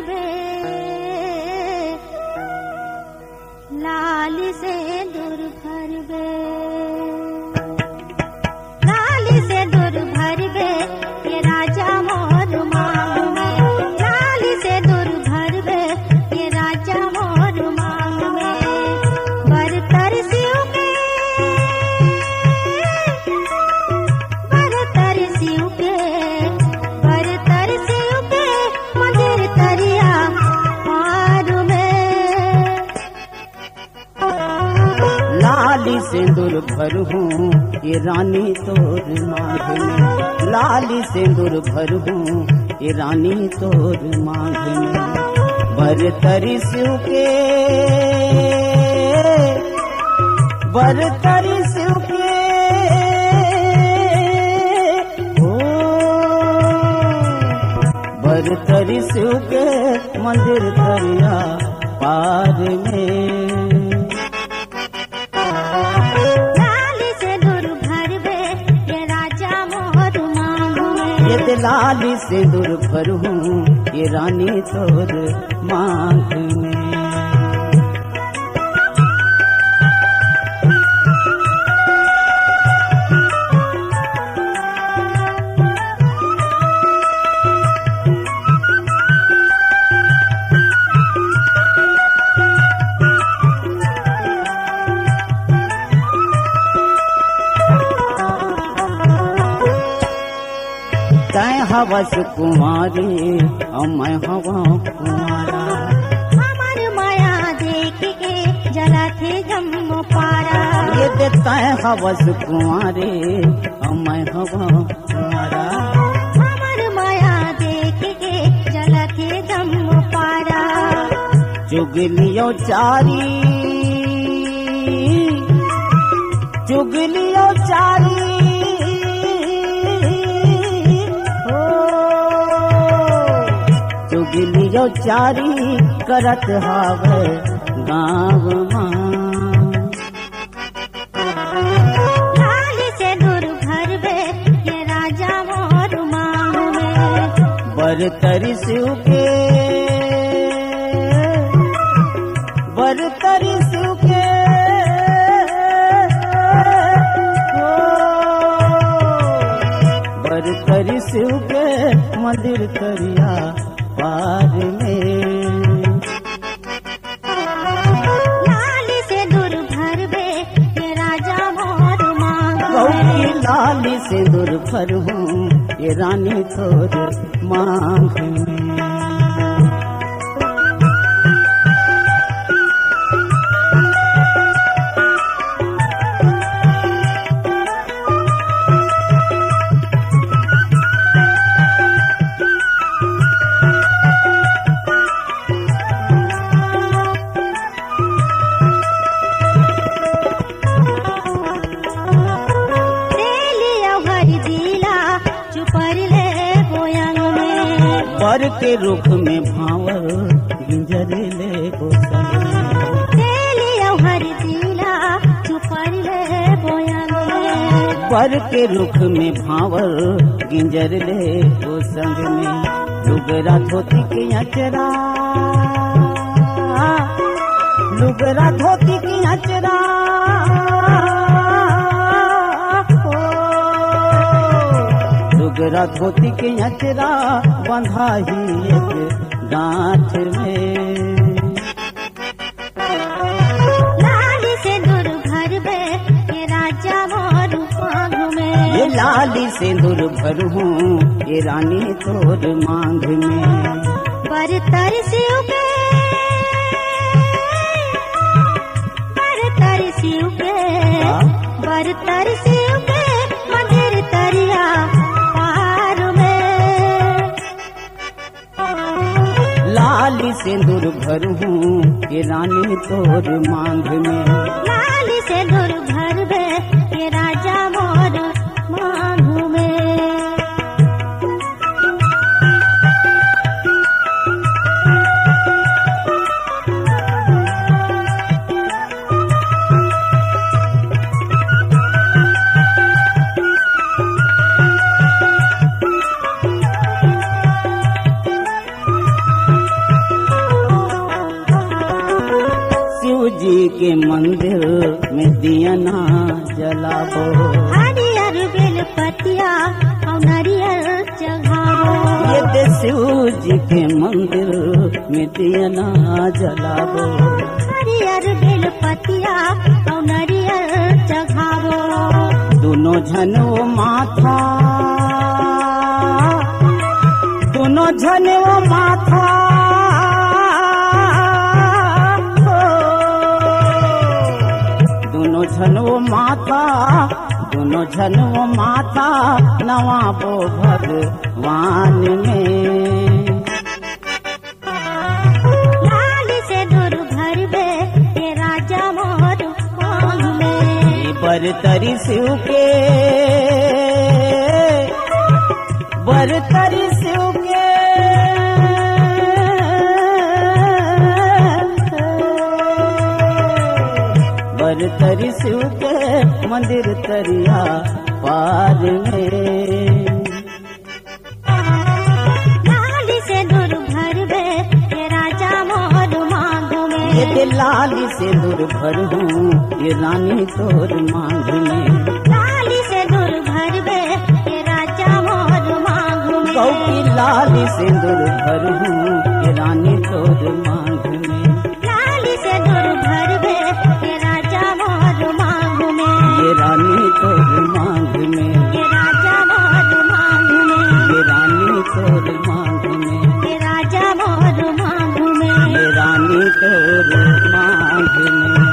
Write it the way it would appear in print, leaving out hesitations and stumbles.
बे, लाल से दूर भर बे, लाल से दूर भर बे, ये राजा मोर मांग में, लाल से दूर भर बे, ये राजा मोर मांग में, बरतर शिव के, बरतर शिव के, बरतर शिव के मंदिर तरिया पार में, लाली सिंदूर भरूं ये रानी तोर मांग में, लाली सिंदूर भरूं ये रानी तोर मांग में, बरतरी शिव के, बरतरी शिव के, ओ बरतरी शिव के मंदिर तरिया पार में, ये लाली से दूर भरूं ये रानी तोर मांग में। तै हवस कुमारी मैं हवा कुमारा, हमार माया देख के जला थे जम पारा, ये तै हवस कुमारी मैं हवा कुमारा, हमार माया देख के जला थे जम पारा, चुगलियो चारी, चुगलियो चारी, चुगलियो चारी करत हावे गाँव मां, लाल से दूर भर बे ये राजा मोर मांग में, बरतरी शिव के, बरतरी शिव के, ओ बरतरी शिव के मंदिर तरिया पार में, लाल से दूर भर बे ये राजा मोर मांग गौरी लाली से दूर भरूं ये रानी तोर मांग में। बर के रुख में भावर गिंजर ले गोसल, हर दिला छुपर ले बोयन में, बर के रुख में भावर गिंजर ले गोसल में, लुगरा धोती के अचरा, लुगरा धोती की अचरा, लुगरा धोती के अचरा बंधा ही एक गांठ में, लाल से दूर भर बे ये राजा मोर मांग में, ये लाली से दूर भरूं ये रानी तोर मांग में, बरतर शिव के, बरतर शिव के, बरतर शिव के मंदिर तरिया पार में, लाली से दूर भरूं ये रानी तोर मांग में, लाल से दूर भर बे ये राजा मोर मांग में। दिया ना जलाबो। हरियर बेल पतिया और नारियल चढ़ावो। ये दे शिव जी के मंदिर में दिया ना जलाबो। हरियर बेल पतिया और नारियल चढ़ावो। दोनों झनो माथा, दोनों झनो माथा, दोनों झनो माथा, दोनों झनो माथा नवाबो भगवान में। लाल से दूर भरबे ये राजा मोर मांग में। बरतरी शिव के, बरतरी शिव के, बरतरी शिव के मंदिर तरिया पार में। लाल से दूर भरबे ये राजा मोर मांग में। ये लाल से दूर भरूं ये रानी तोर मांग में। लाल से दूर भरबे ये राजा मोर मांग में। गौ की लाल से दूर भरूं ये रानी तोर मांग में। लाल से दूर भरबे ये राजा मोर मांग में। ये रानी तोर मांग में। ये राजा मोर मांग में। ये रानी तोर मांग में। ये राजा मोर मांग में। ये रानी तोर मांग में।